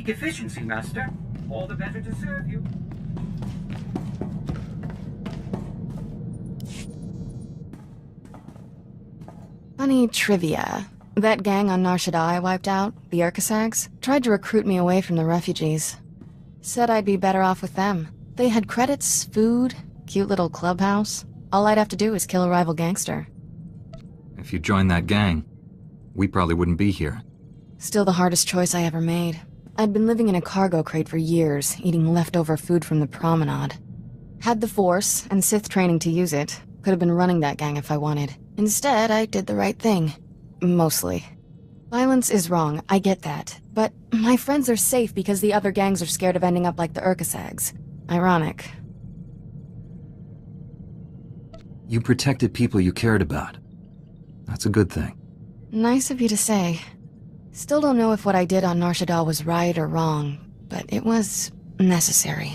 Seek efficiency, Master. All the better to serve you. Funny trivia. That gang on Nar Shaddaa I wiped out, the Urkasags, tried to recruit me away from the refugees. Said I'd be better off with them. They had credits, food, cute little clubhouse. All I'd have to do is kill a rival gangster. If you joined that gang, we probably wouldn't be here. Still the hardest choice I ever made. I'd been living in a cargo crate for years, eating leftover food from the promenade. Had the Force and Sith training to use it. Could have been running that gang if I wanted. Instead, I did the right thing. Mostly. Violence is wrong, I get that. But my friends are safe because the other gangs are scared of ending up like the Urkasags. Ironic. You protected people you cared about. That's a good thing. Nice of you to say. Still don't know if what I did on Nar Shaddaa was right or wrong, but it was necessary.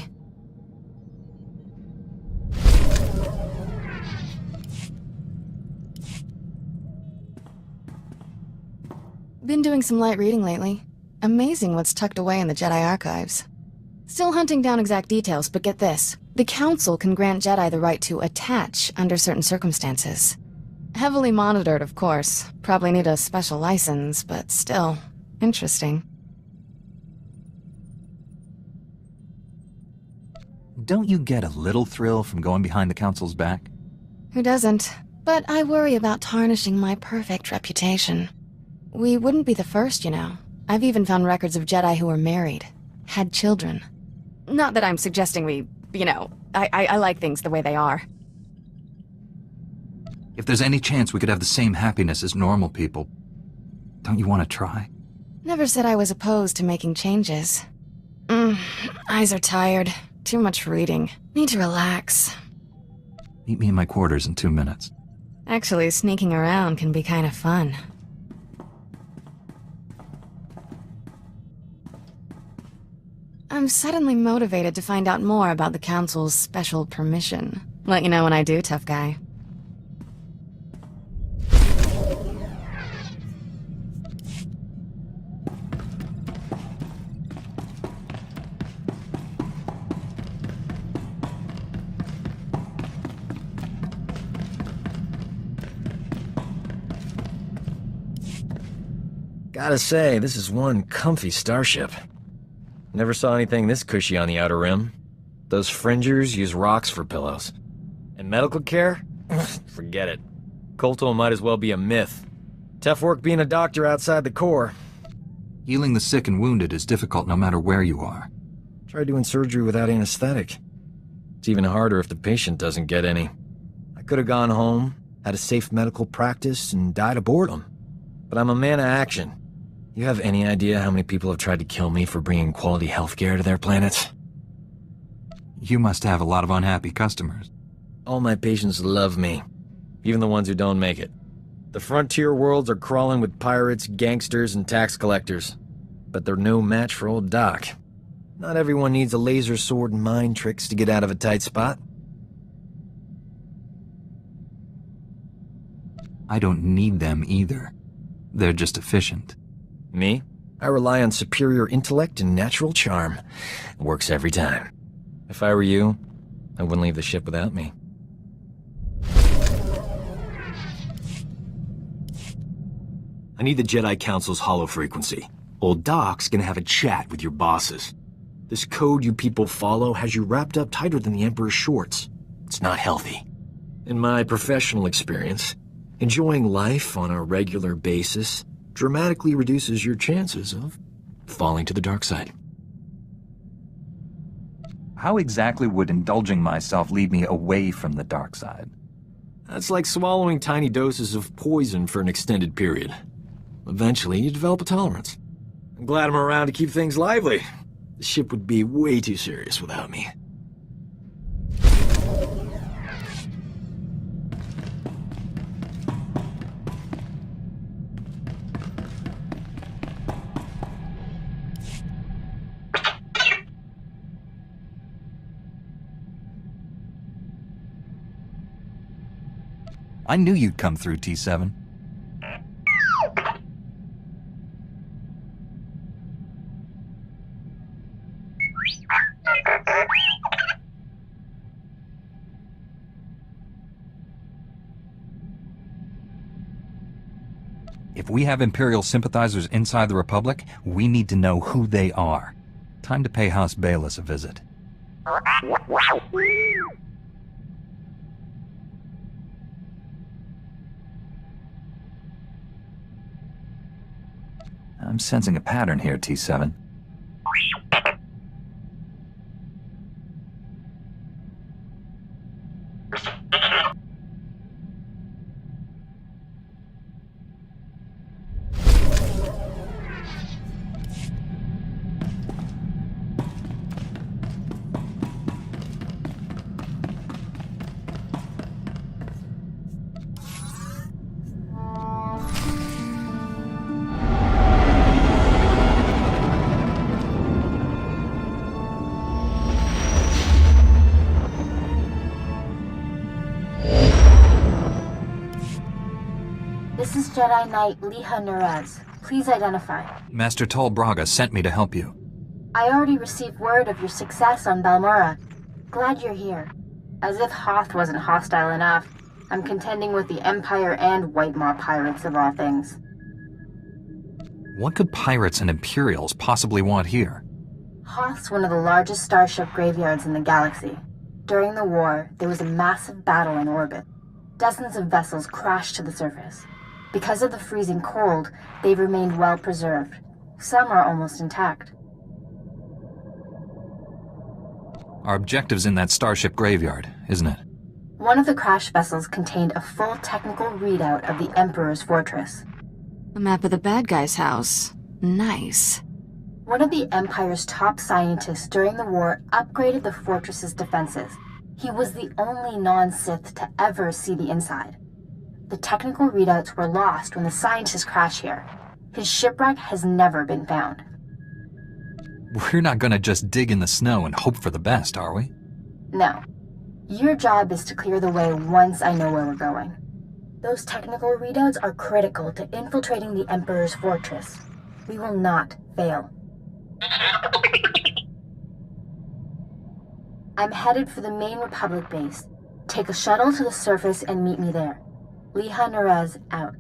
Been doing some light reading lately. Amazing what's tucked away in the Jedi archives. Still hunting down exact details, but get this. The Council can grant Jedi the right to attach under certain circumstances. Heavily monitored, of course. Probably need a special license, but still. Interesting. Don't you get a little thrill from going behind the Council's back? Who doesn't? But I worry about tarnishing my perfect reputation. We wouldn't be the first, you know. I've even found records of Jedi who were married. Had children. Not that I'm suggesting we, you know, I like things the way they are. If there's any chance we could have the same happiness as normal people, don't you want to try? Never said I was opposed to making changes. Eyes are tired. Too much reading. Need to relax. Meet me in my quarters in 2 minutes. Actually, sneaking around can be kind of fun. I'm suddenly motivated to find out more about the Council's special permission. Let you know when I do, tough guy. Gotta say, this is one comfy starship. Never saw anything this cushy on the Outer Rim. Those fringers use rocks for pillows. And medical care? Forget it. Kolto might as well be a myth. Tough work being a doctor outside the Corps. Healing the sick and wounded is difficult no matter where you are. Try doing surgery without anesthetic. It's even harder if the patient doesn't get any. I could have gone home, had a safe medical practice, and died of boredom. But I'm a man of action. You have any idea how many people have tried to kill me for bringing quality healthcare to their planets? You must have a lot of unhappy customers. All my patients love me, even the ones who don't make it. The frontier worlds are crawling with pirates, gangsters, and tax collectors. But they're no match for old Doc. Not everyone needs a laser sword and mind tricks to get out of a tight spot. I don't need them either. They're just efficient. Me? I rely on superior intellect and natural charm. It works every time. If I were you, I wouldn't leave the ship without me. I need the Jedi Council's hollow frequency. Old Doc's gonna have a chat with your bosses. This code you people follow has you wrapped up tighter than the Emperor's shorts. It's not healthy. In my professional experience, enjoying life on a regular basis dramatically reduces your chances of falling to the dark side. How exactly would indulging myself lead me away from the dark side? That's like swallowing tiny doses of poison for an extended period. Eventually, you develop a tolerance. I'm glad I'm around to keep things lively. The ship would be way too serious without me. I knew you'd come through, T7. If we have Imperial sympathizers inside the Republic, we need to know who they are. Time to pay House Bayless a visit. I'm sensing a pattern here, T7. This is Jedi Knight Liha Nerez. Please identify. Master Tol Braga sent me to help you. I already received word of your success on Balmora. Glad you're here. As if Hoth wasn't hostile enough, I'm contending with the Empire and White Maw pirates of all things. What could pirates and Imperials possibly want here? Hoth's one of the largest starship graveyards in the galaxy. During the war, there was a massive battle in orbit. Dozens of vessels crashed to the surface. Because of the freezing cold, they've remained well preserved. Some are almost intact. Our objective's in that starship graveyard, isn't it? One of the crash vessels contained a full technical readout of the Emperor's fortress. A map of the bad guy's house. Nice. One of the Empire's top scientists during the war upgraded the fortress's defenses. He was the only non-Sith to ever see the inside. The technical readouts were lost when the scientists crashed here. His shipwreck has never been found. We're not gonna just dig in the snow and hope for the best, are we? No. Your job is to clear the way once I know where we're going. Those technical readouts are critical to infiltrating the Emperor's fortress. We will not fail. I'm headed for the main Republic base. Take a shuttle to the surface and meet me there. Liha Nerez out.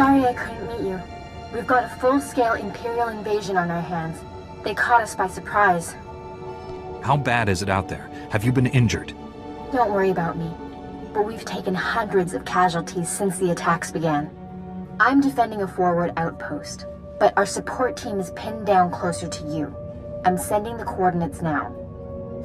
sorry I couldn't meet you. We've got a full-scale Imperial invasion on our hands. They caught us by surprise. How bad is it out there? Have you been injured? Don't worry about me, but we've taken hundreds of casualties since the attacks began. I'm defending a forward outpost, but our support team is pinned down closer to you. I'm sending the coordinates now.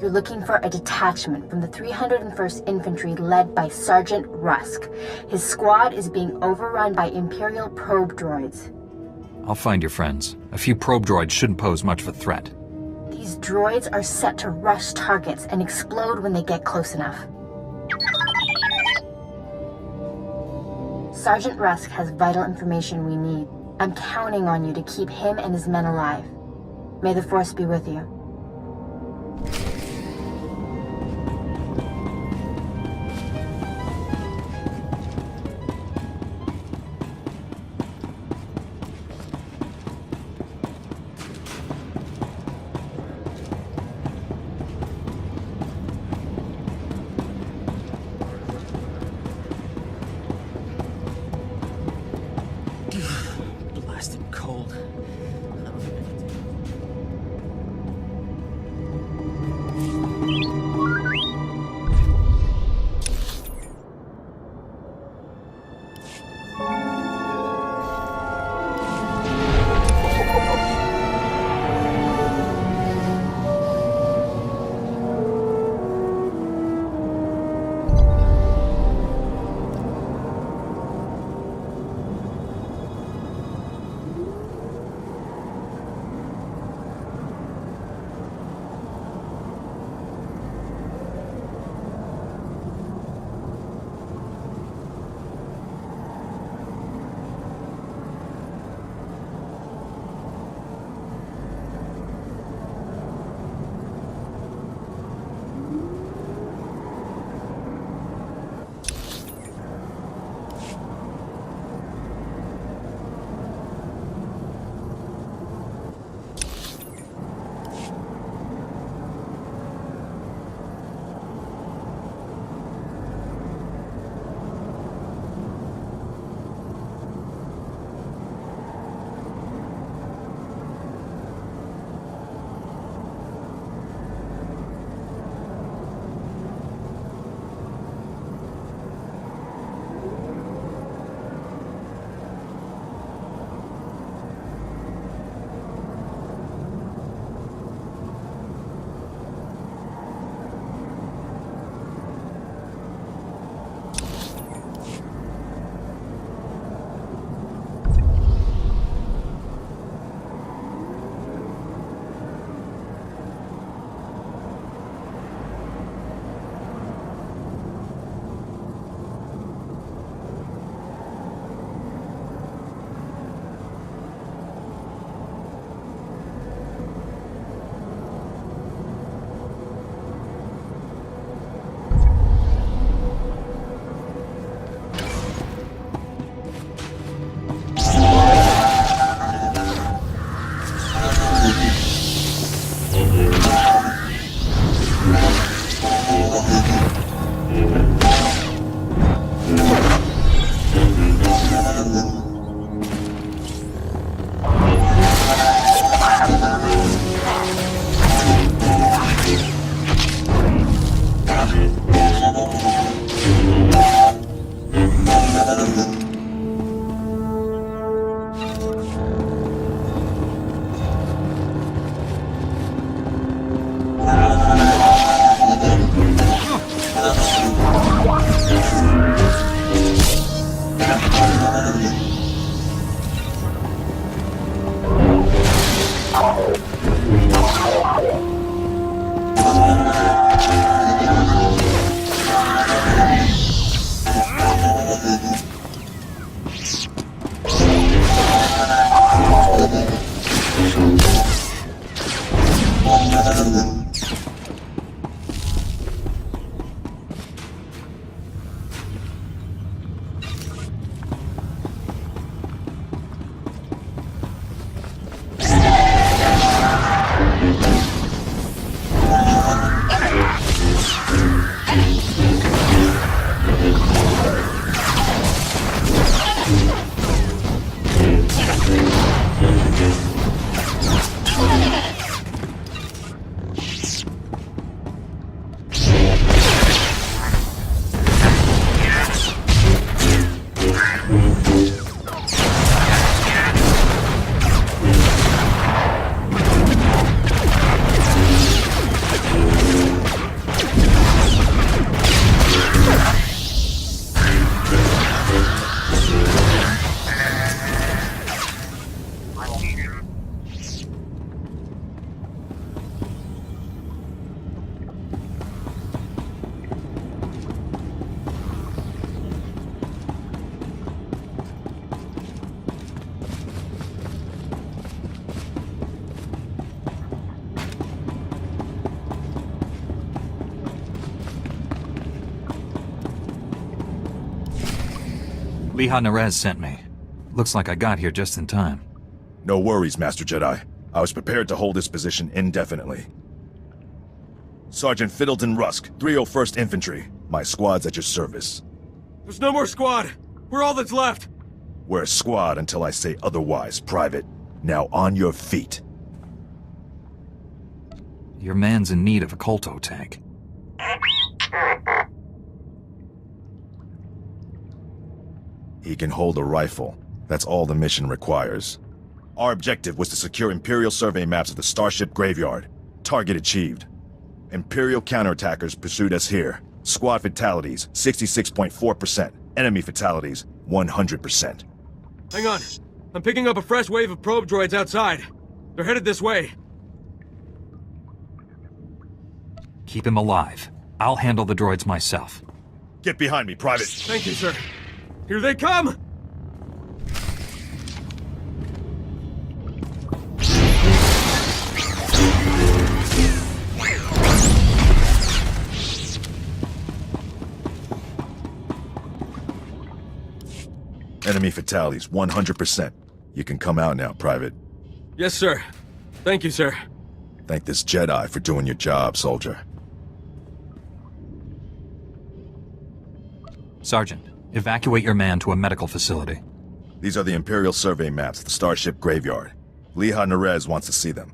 You're looking for a detachment from the 301st Infantry led by Sergeant Rusk. His squad is being overrun by Imperial probe droids. I'll find your friends. A few probe droids shouldn't pose much of a threat. These droids are set to rush targets and explode when they get close enough. Sergeant Rusk has vital information we need. I'm counting on you to keep him and his men alive. May the Force be with you. Blasted cold. Liha Nerez sent me. Looks like I got here just in time. No worries, Master Jedi. I was prepared to hold this position indefinitely. Sergeant Fiddleton Rusk, 301st Infantry. My squad's at your service. There's no more squad. We're all that's left. We're a squad until I say otherwise, Private. Now on your feet. Your man's in need of a Kolto tank. He can hold a rifle. That's all the mission requires. Our objective was to secure Imperial survey maps of the Starship Graveyard. Target achieved. Imperial counterattackers pursued us here. Squad fatalities, 66.4%. Enemy fatalities, 100%. Hang on. I'm picking up a fresh wave of probe droids outside. They're headed this way. Keep him alive. I'll handle the droids myself. Get behind me, Private. Thank you, sir. Here they come! Enemy fatalities, 100%. You can come out now, Private. Yes, sir. Thank you, sir. Thank this Jedi for doing your job, soldier. Sergeant, evacuate your man to a medical facility. These are the Imperial survey maps of the Starship Graveyard. Liha Nerez wants to see them.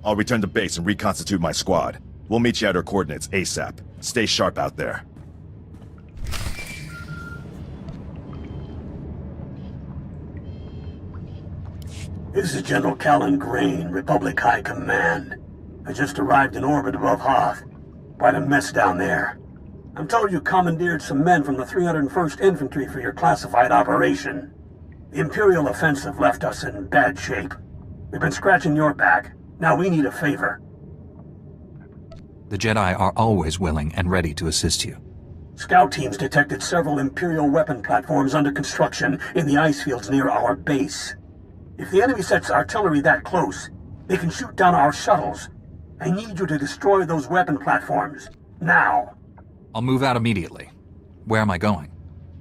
I'll return to base and reconstitute my squad. We'll meet you at our coordinates ASAP. Stay sharp out there. This is General Callan Grain, Republic High Command. I just arrived in orbit above Hoth. Quite a mess down there. I'm told you commandeered some men from the 301st Infantry for your classified operation. The Imperial offensive left us in bad shape. We've been scratching your back. Now we need a favor. The Jedi are always willing and ready to assist you. Scout teams detected several Imperial weapon platforms under construction in the ice fields near our base. If the enemy sets artillery that close, they can shoot down our shuttles. I need you to destroy those weapon platforms. Now. I'll move out immediately. Where am I going?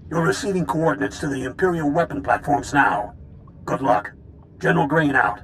You're receiving coordinates to the Imperial weapon platforms now. Good luck. General Grain out.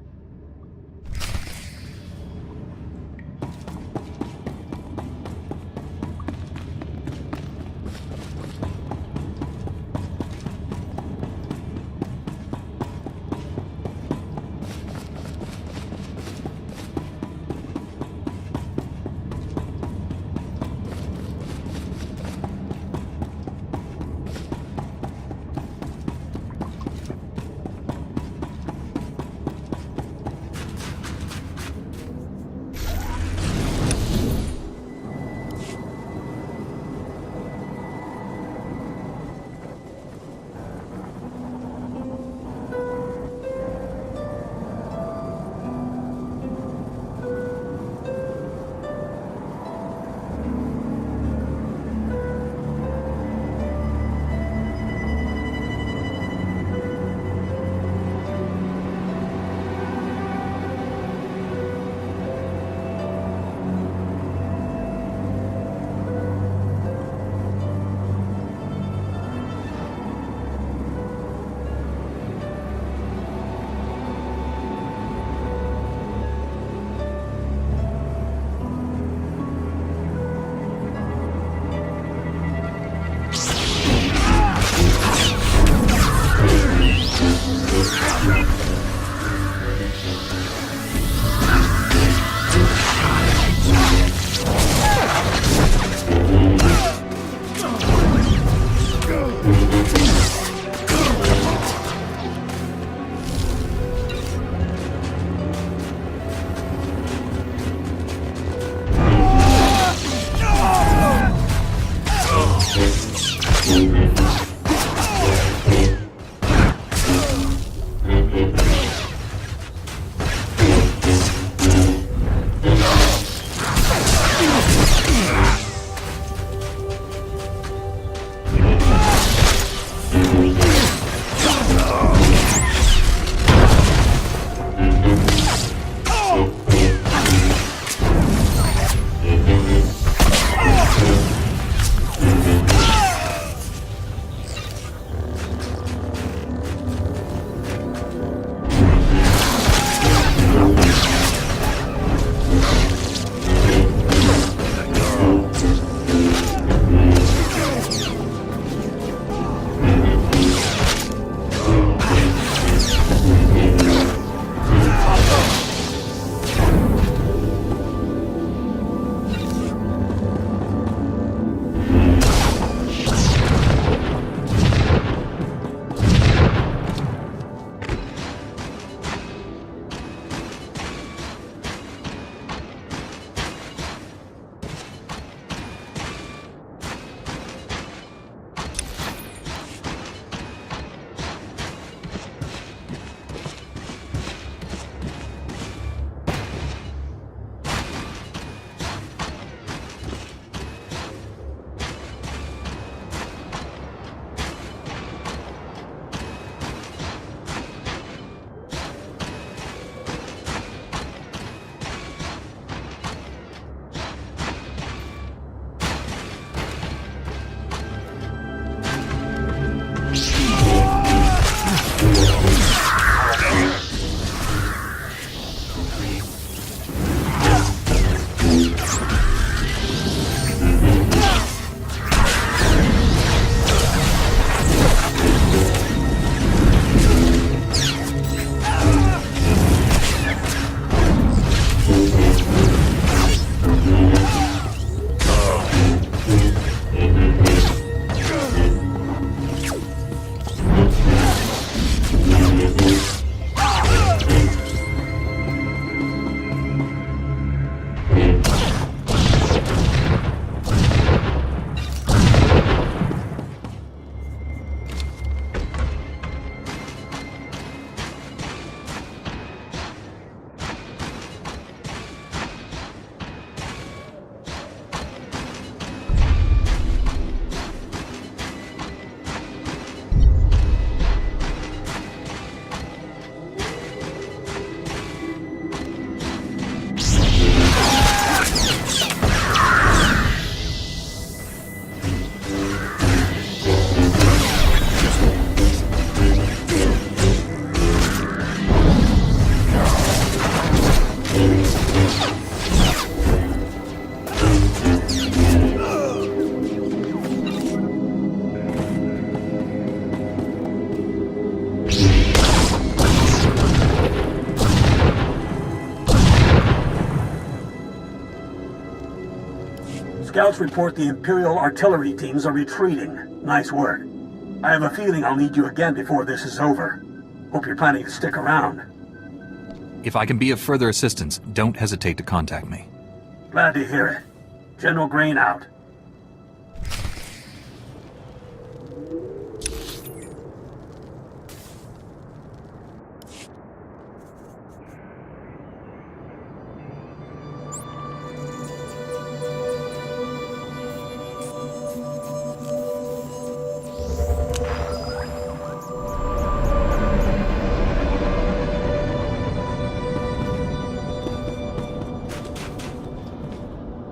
Scouts report the Imperial artillery teams are retreating. Nice work. I have a feeling I'll need you again before this is over. Hope you're planning to stick around. If I can be of further assistance, don't hesitate to contact me. Glad to hear it. General Grain out.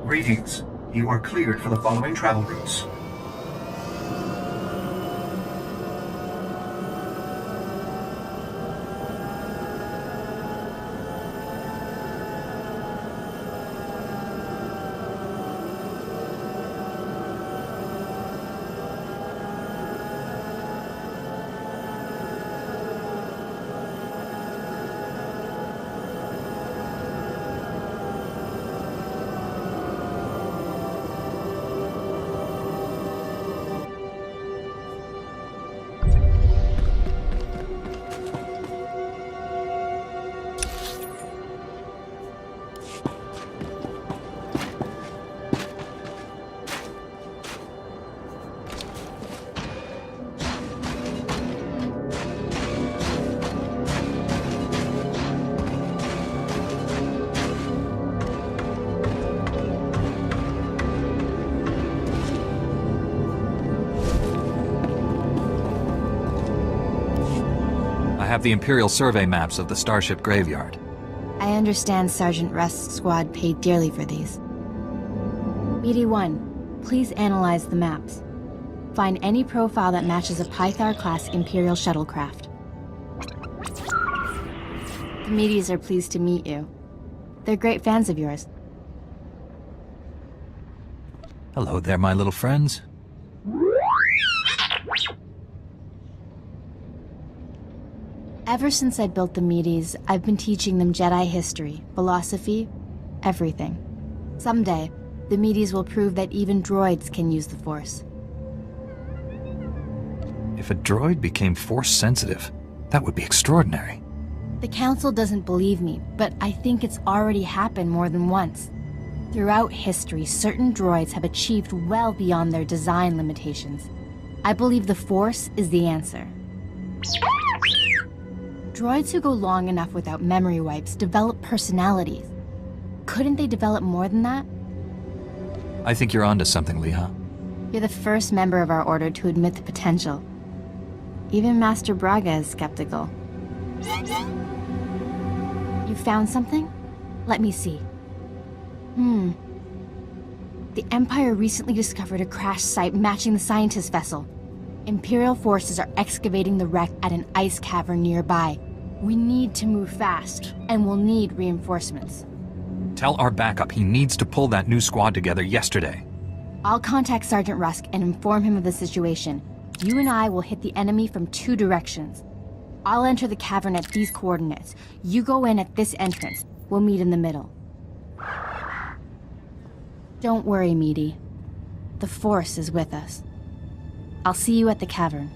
Greetings. You are cleared for the following travel routes. I have the Imperial survey maps of the Starship Graveyard. I understand Sergeant Rust's squad paid dearly for these. BD 1, please analyze the maps. Find any profile that matches a Pythar-class Imperial shuttlecraft. The Medes are pleased to meet you. They're great fans of yours. Hello there, my little friends. Ever since I built the Medes, I've been teaching them Jedi history, philosophy, everything. Someday, the Medes will prove that even droids can use the Force. If a droid became Force-sensitive, that would be extraordinary. The Council doesn't believe me, but I think it's already happened more than once. Throughout history, certain droids have achieved well beyond their design limitations. I believe the Force is the answer. Droids who go long enough without memory wipes develop personalities. Couldn't they develop more than that? I think you're onto something, Leha. You're the first member of our order to admit the potential. Even Master Braga is skeptical. You found something? Let me see. The Empire recently discovered a crash site matching the scientist vessel. Imperial forces are excavating the wreck at an ice cavern nearby. We need to move fast, and we'll need reinforcements. Tell our backup he needs to pull that new squad together yesterday. I'll contact Sergeant Rusk and inform him of the situation. You and I will hit the enemy from 2 directions. I'll enter the cavern at these coordinates. You go in at this entrance. We'll meet in the middle. Don't worry, Meaty. The Force is with us. I'll see you at the cavern.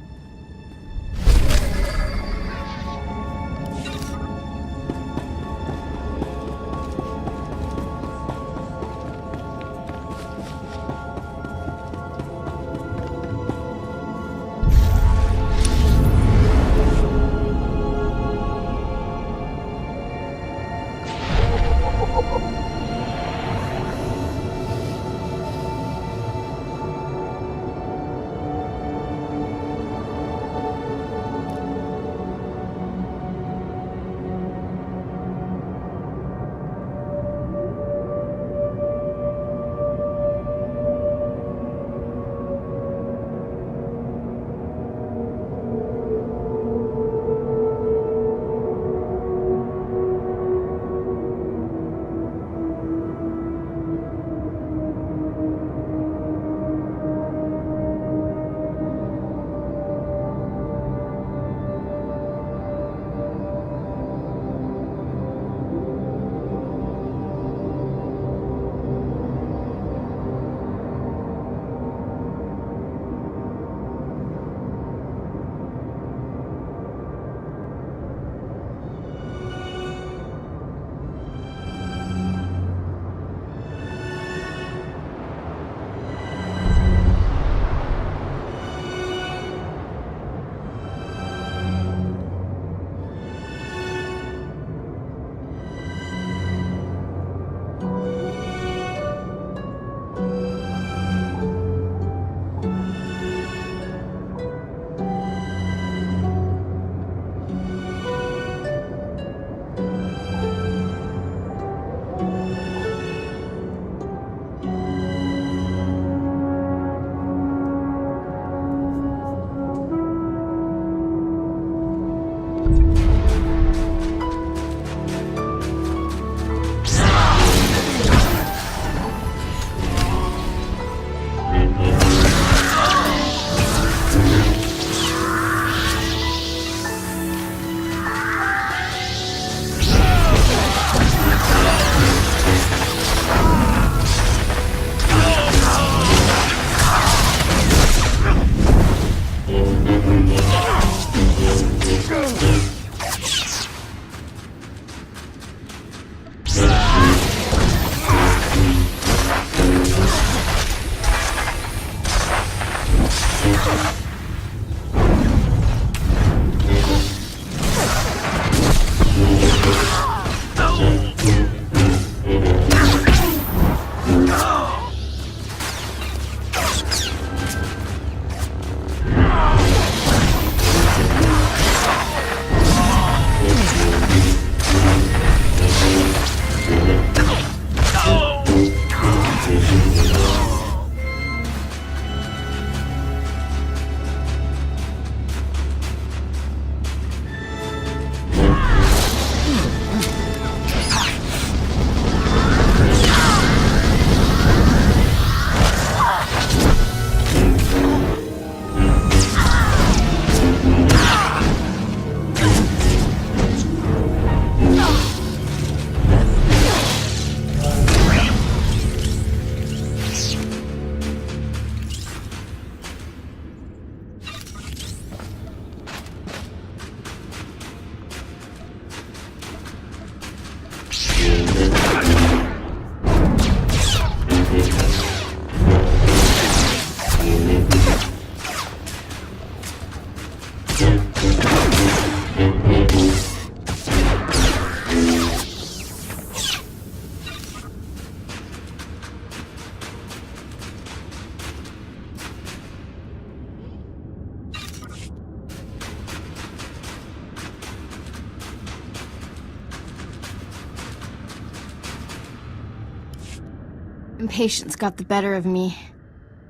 Impatience got the better of me.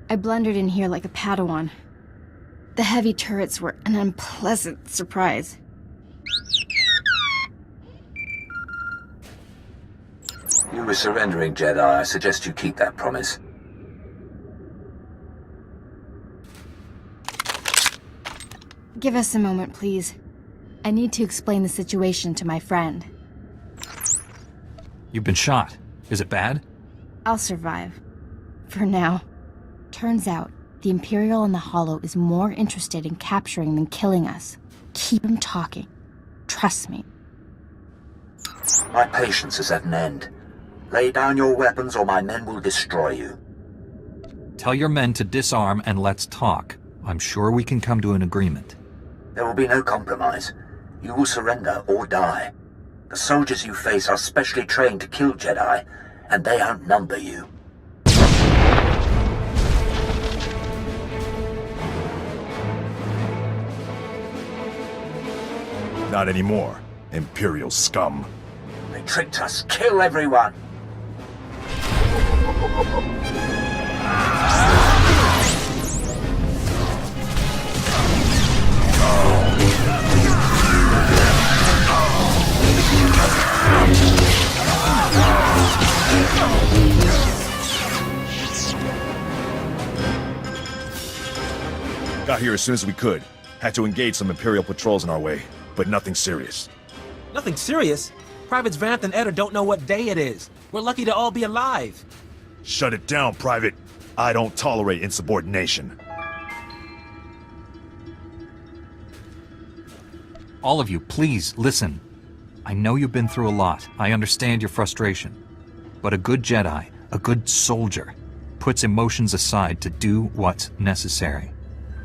I blundered in here like a Padawan. The heavy turrets were an unpleasant surprise. You were surrendering, Jedi. I suggest you keep that promise. Give us a moment, please. I need to explain the situation to my friend. You've been shot. Is it bad? I'll survive. For now. Turns out, the Imperial in the Hollow is more interested in capturing than killing us. Keep him talking. Trust me. My patience is at an end. Lay down your weapons or my men will destroy you. Tell your men to disarm and let's talk. I'm sure we can come to an agreement. There will be no compromise. You will surrender or die. The soldiers you face are specially trained to kill Jedi, and they outnumber you. Not anymore, Imperial scum. They tricked us. Kill everyone! Got here as soon as we could. Had to engage some Imperial patrols in our way, but nothing serious. Nothing serious? Privates Vanth and Eder don't know what day it is. We're lucky to all be alive. Shut it down, Private. I don't tolerate insubordination. All of you, please, listen. I know you've been through a lot. I understand your frustration. But a good Jedi, a good soldier, puts emotions aside to do what's necessary.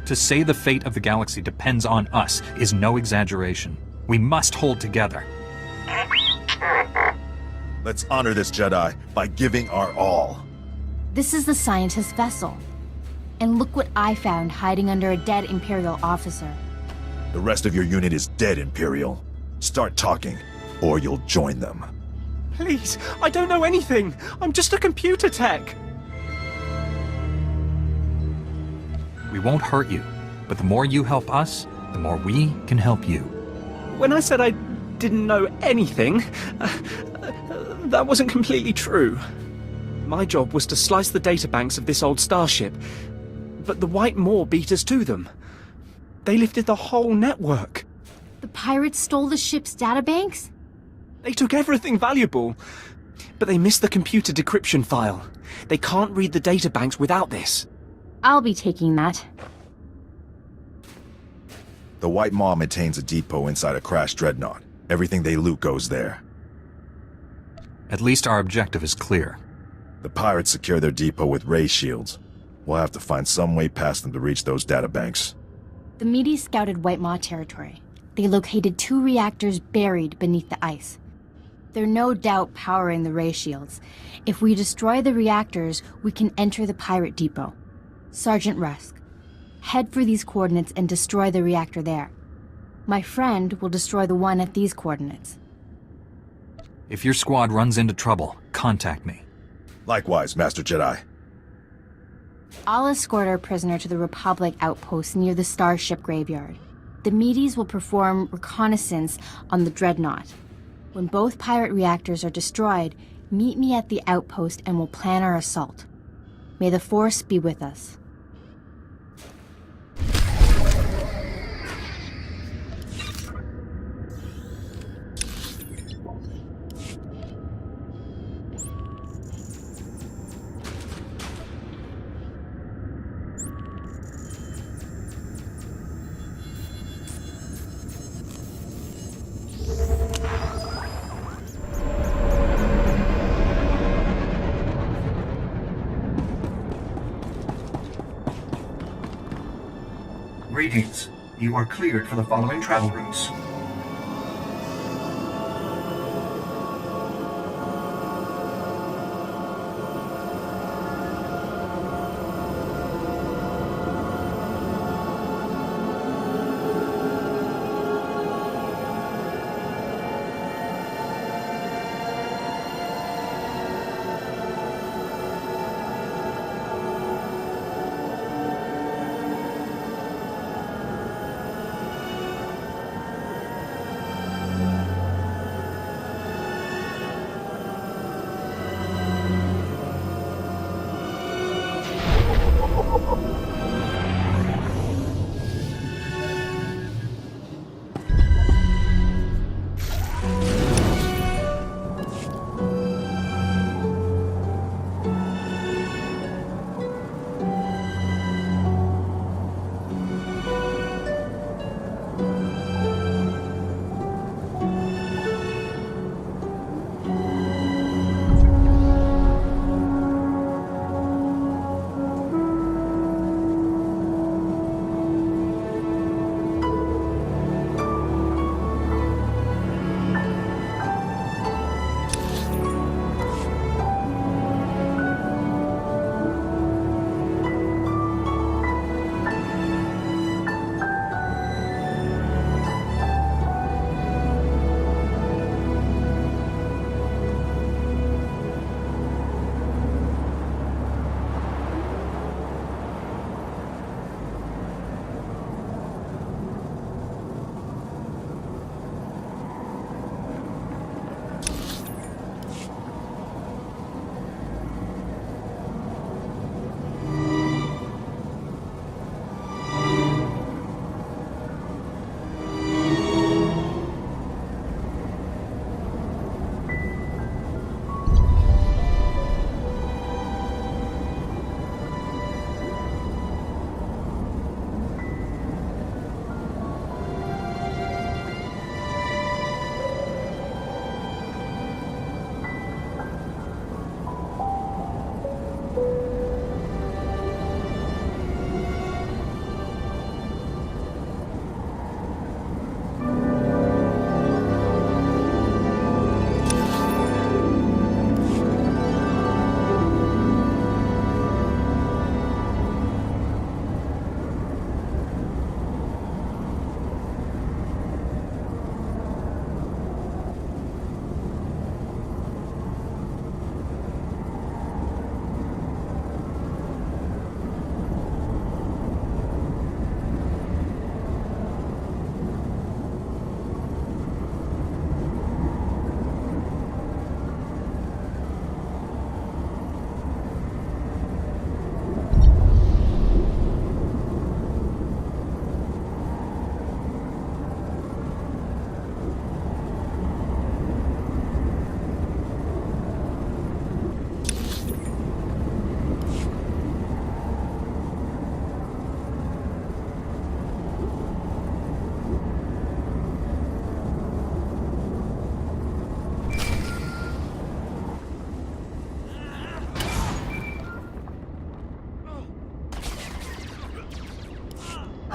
To say the fate of the galaxy depends on us is no exaggeration. We must hold together. Let's honor this Jedi by giving our all. This is the scientist's vessel. And look what I found hiding under a dead Imperial officer. The rest of your unit is dead, Imperial. Start talking, or you'll join them. Please, I don't know anything. I'm just a computer tech. We won't hurt you, but the more you help us, the more we can help you. When I said I didn't know anything, that wasn't completely true. My job was to slice the databanks of this old starship, but the White Maw beat us to them. They lifted the whole network. The pirates stole the ship's databanks? They took everything valuable, but they missed the computer decryption file. They can't read the databanks without this. I'll be taking that. The White Maw maintains a depot inside a crashed dreadnought. Everything they loot goes there. At least our objective is clear. The pirates secure their depot with ray shields. We'll have to find some way past them to reach those databanks. The Medes scouted White Maw territory. They located 2 reactors buried beneath the ice. They're no doubt powering the ray shields. If we destroy the reactors, we can enter the pirate depot. Sergeant Rusk, head for these coordinates and destroy the reactor there. My friend will destroy the one at these coordinates. If your squad runs into trouble, contact me. Likewise, Master Jedi. I'll escort our prisoner to the Republic outpost near the Starship Graveyard. The Medes will perform reconnaissance on the Dreadnought. When both pirate reactors are destroyed, meet me at the outpost and we'll plan our assault. May the Force be with us. Greetings. You are cleared for the following travel routes.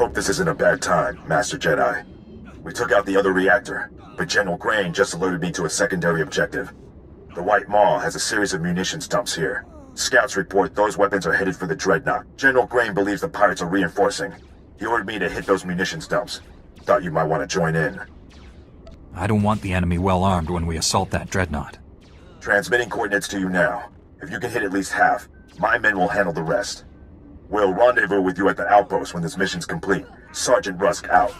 Hope this isn't a bad time, Master Jedi. We took out the other reactor, but General Grain just alerted me to a secondary objective. The White Maw has a series of munitions dumps here. Scouts report those weapons are headed for the Dreadnought. General Grain believes the pirates are reinforcing. He ordered me to hit those munitions dumps. Thought you might want to join in. I don't want the enemy well armed when we assault that Dreadnought. Transmitting coordinates to you now. If you can hit at least half, my men will handle the rest. We'll rendezvous with you at the outpost when this mission's complete. Sergeant Rusk out.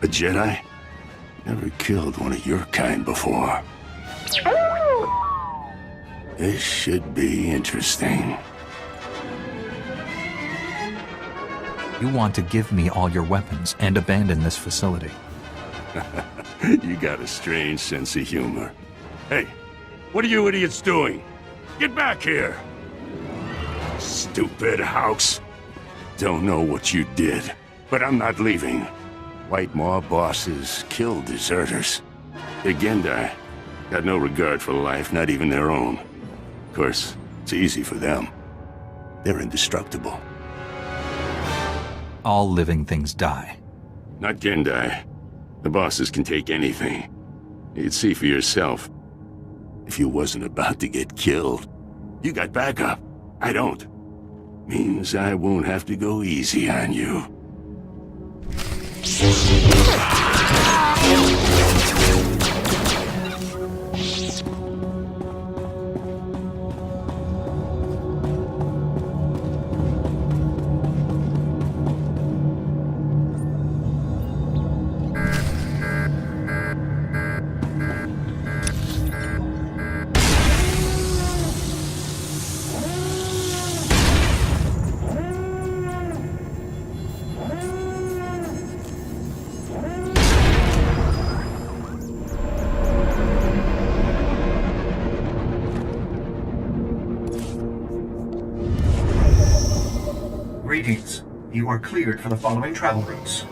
A Jedi? Never killed one of your kind before. This should be interesting. You want to give me all your weapons and abandon this facility. You got a strange sense of humor. Hey, what are you idiots doing? Get back here! Stupid house. Don't know what you did, but I'm not leaving. White Maw bosses kill deserters. The Gendai got no regard for life, not even their own. Of course, it's easy for them. They're indestructible. All living things die. Not Gendai. The bosses can take anything. You'd see for yourself. If you wasn't about to get killed, you got backup. I don't. Means I won't have to go easy on you. Greetings. You are cleared for the following travel routes.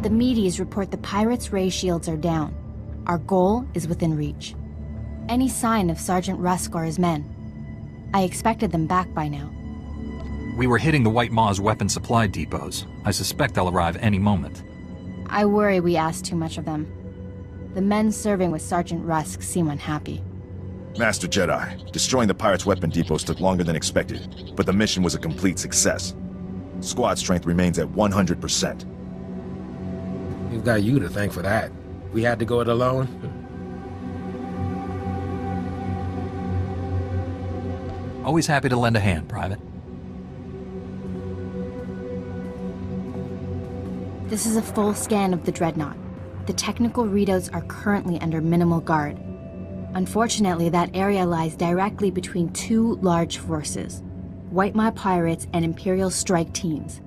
The Medes report the pirates' ray shields are down. Our goal is within reach. Any sign of Sergeant Rusk or his men? I expected them back by now. We were hitting the White Maw's weapon supply depots. I suspect they'll arrive any moment. I worry we asked too much of them. The men serving with Sergeant Rusk seem unhappy. Master Jedi, destroying the pirates' weapon depots took longer than expected, but the mission was a complete success. Squad strength remains at 100%. We've got you to thank for that. We had to go it alone. Always happy to lend a hand, Private. This is a full scan of the Dreadnought. The technical readouts are currently under minimal guard. Unfortunately, that area lies directly between two large forces, White Maw pirates and Imperial strike teams.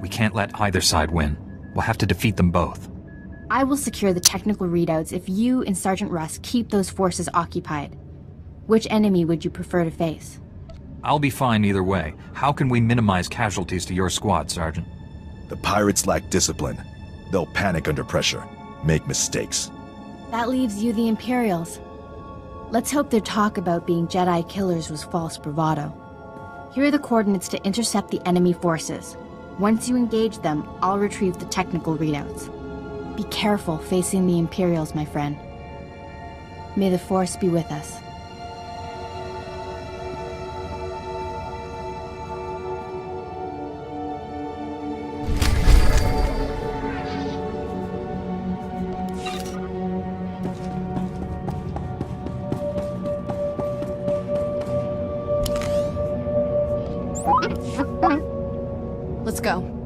We can't let either side win. We'll have to defeat them both. I will secure the technical readouts if you and Sergeant Rusk keep those forces occupied. Which enemy would you prefer to face? I'll be fine either way. How can we minimize casualties to your squad, Sergeant? The pirates lack discipline. They'll panic under pressure, make mistakes. That leaves you the Imperials. Let's hope their talk about being Jedi killers was false bravado. Here are the coordinates to intercept the enemy forces. Once you engage them, I'll retrieve the technical readouts. Be careful facing the Imperials, my friend. May the Force be with us. Let's go.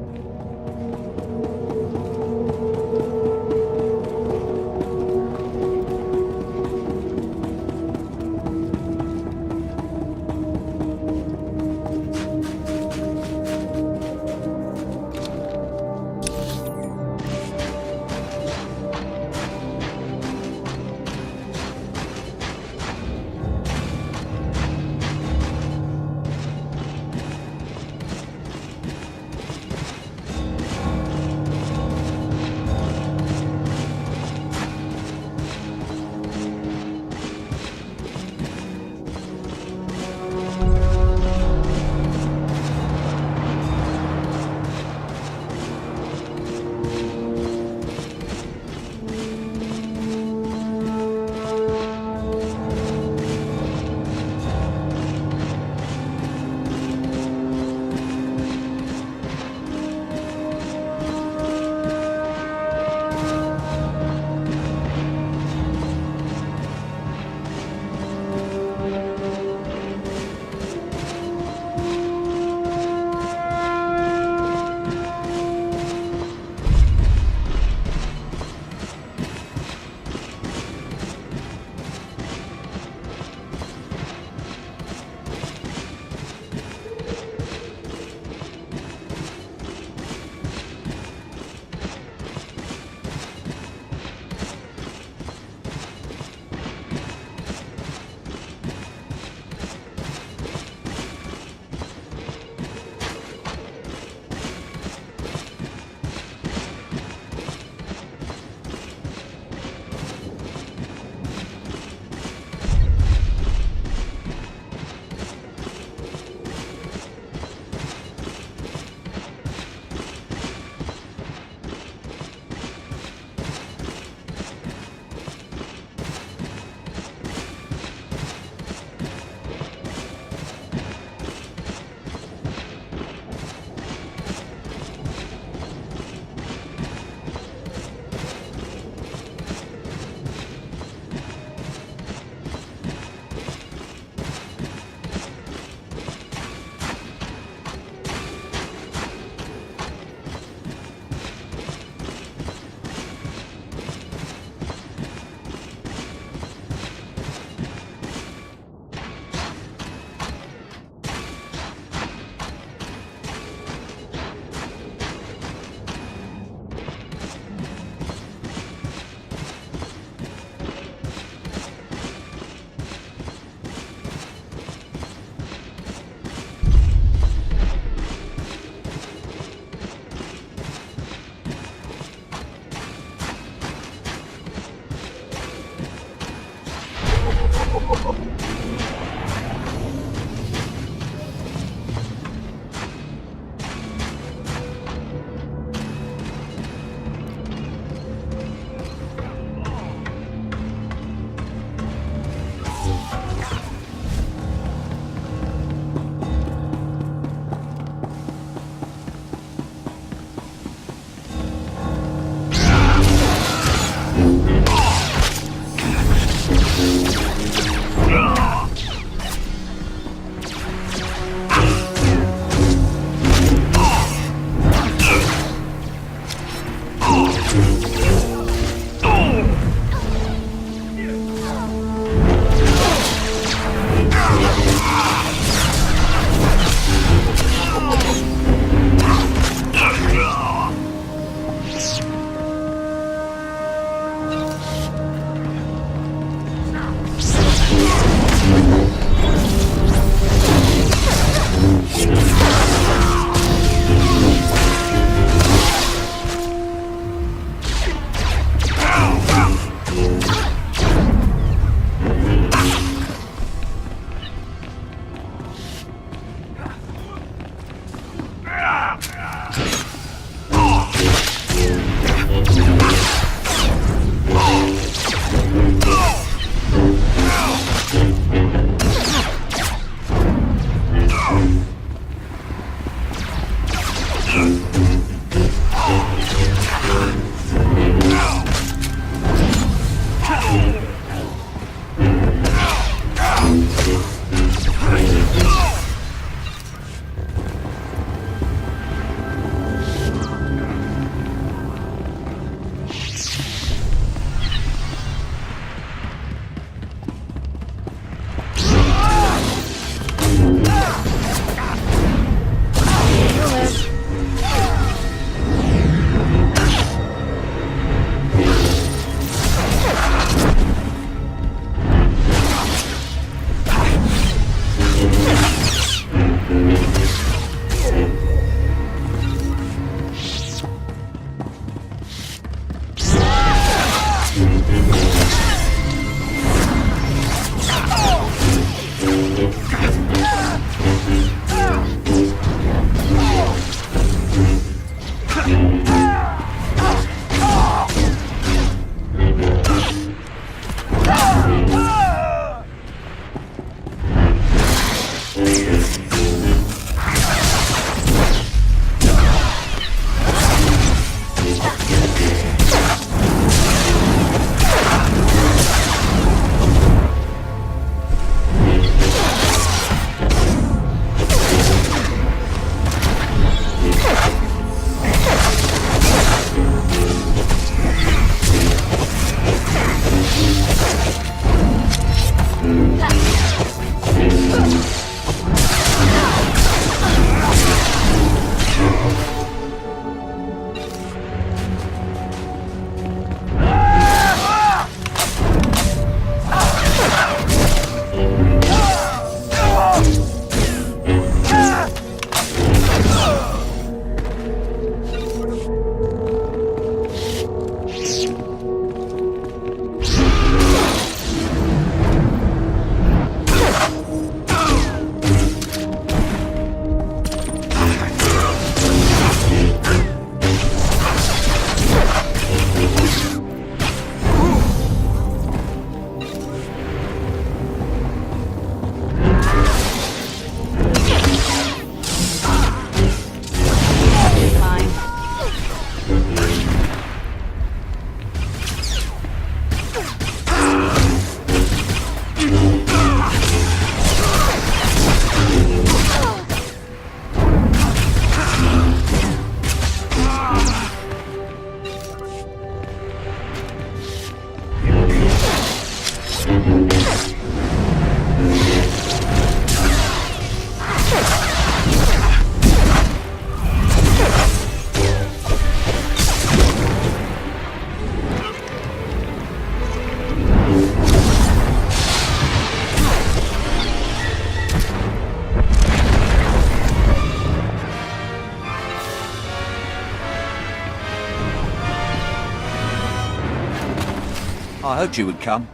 I hoped you would come.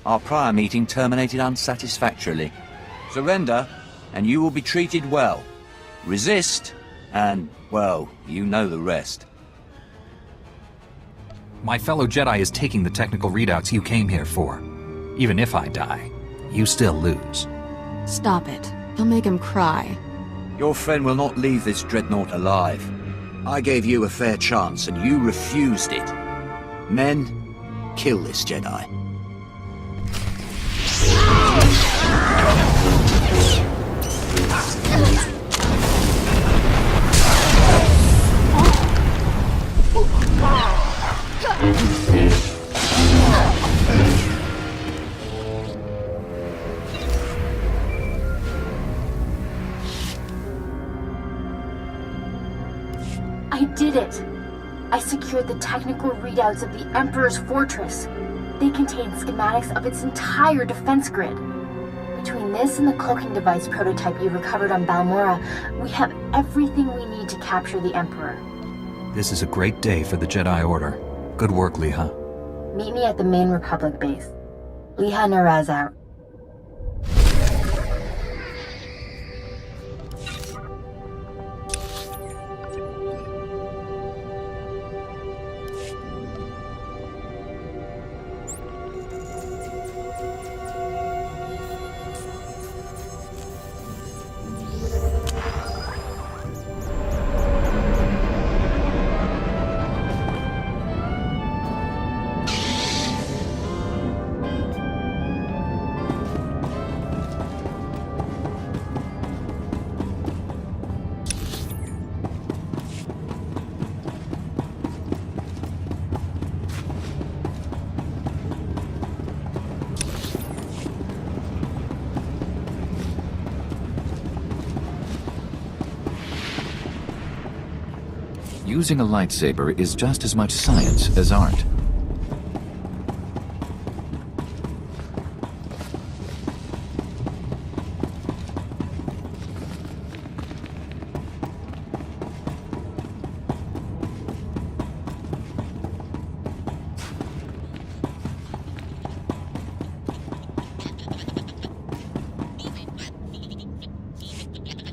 Our prior meeting terminated unsatisfactorily. Surrender, and you will be treated well. Resist, and, well, you know the rest. My fellow Jedi is taking the technical readouts you came here for. Even if I die, you still lose. Stop it. You'll make him cry. Your friend will not leave this dreadnought alive. I gave you a fair chance, and you refused it. Men, kill this Jedi. I did it! I secured the technical readouts of the Emperor's fortress. They contain schematics of its entire defense grid. Between this and the cloaking device prototype you recovered on Balmora, we have everything we need to capture the Emperor. This is a great day for the Jedi Order. Good work, Liha. Meet me at the main Republic base. Liha Naraz out. Using a lightsaber is just as much science as art.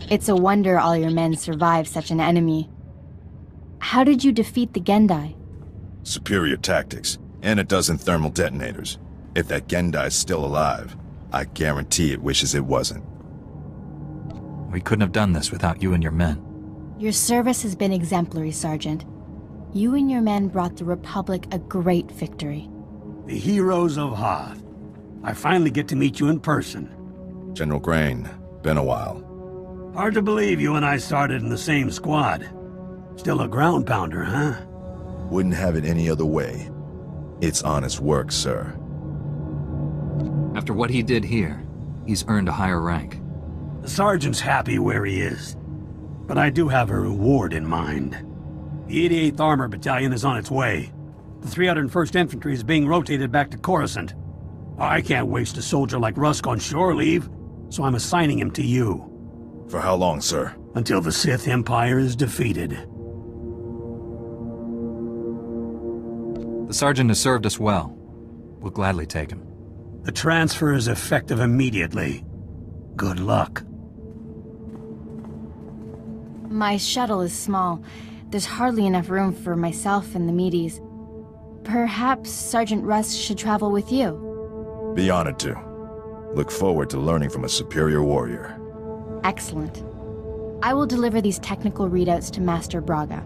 It's a wonder all your men survived such an enemy. How did you defeat the Gendai? Superior tactics, and a dozen thermal detonators. If that Gendai's still alive, I guarantee it wishes it wasn't. We couldn't have done this without you and your men. Your service has been exemplary, Sergeant. You and your men brought the Republic a great victory. The heroes of Hoth. I finally get to meet you in person. General Grain, been a while. Hard to believe you and I started in the same squad. Still a ground pounder, huh? Wouldn't have it any other way. It's honest work, sir. After what he did here, he's earned a higher rank. The sergeant's happy where he is. But I do have a reward in mind. The 88th Armor Battalion is on its way. The 301st Infantry is being rotated back to Coruscant. I can't waste a soldier like Rusk on shore leave, so I'm assigning him to you. For how long, sir? Until the Sith Empire is defeated. The sergeant has served us well. We'll gladly take him. The transfer is effective immediately. Good luck. My shuttle is small. There's hardly enough room for myself and the meaties. Perhaps Sergeant Rusk should travel with you. Be honored to. Look forward to learning from a superior warrior. Excellent. I will deliver these technical readouts to Master Braga.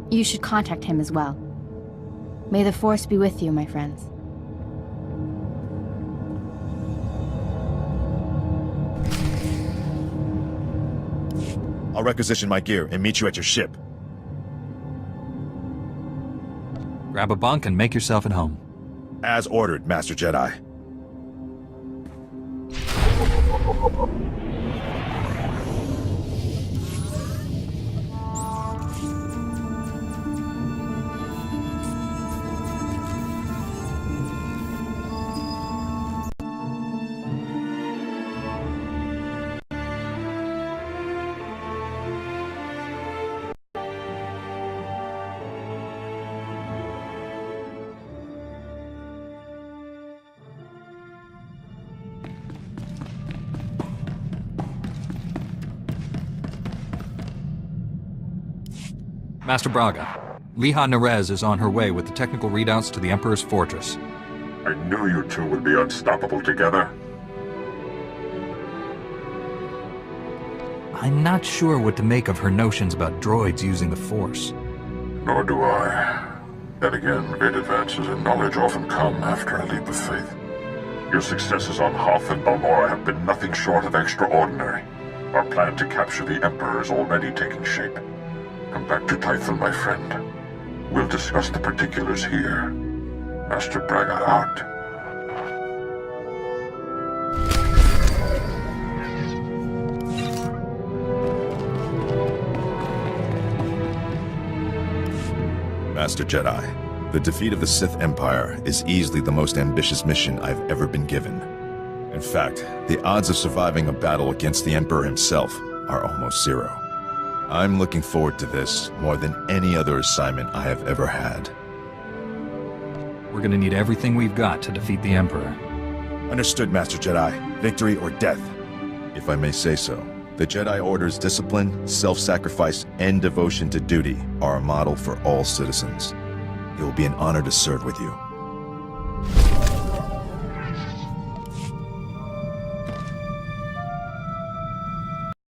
You should contact him as well. May the Force be with you, my friends. I'll requisition my gear and meet you at your ship. Grab a bunk and make yourself at home. As ordered, Master Jedi. Master Braga, Liha Nerez is on her way with the technical readouts to the Emperor's fortress. I knew you two would be unstoppable together. I'm not sure what to make of her notions about droids using the Force. Nor do I. Then again, great advances in knowledge often come after a leap of faith. Your successes on Hoth and Balmora have been nothing short of extraordinary. Our plan to capture the Emperor is already taking shape. Come back to Tython, my friend. We'll discuss the particulars here. Master Braga out. Master Jedi, the defeat of the Sith Empire is easily the most ambitious mission I've ever been given. In fact, the odds of surviving a battle against the Emperor himself are almost zero. I'm looking forward to this more than any other assignment I have ever had. We're gonna need everything we've got to defeat the Emperor. Understood, Master Jedi. Victory or death. If I may say so, the Jedi Order's discipline, self-sacrifice, and devotion to duty are a model for all citizens. It will be an honor to serve with you.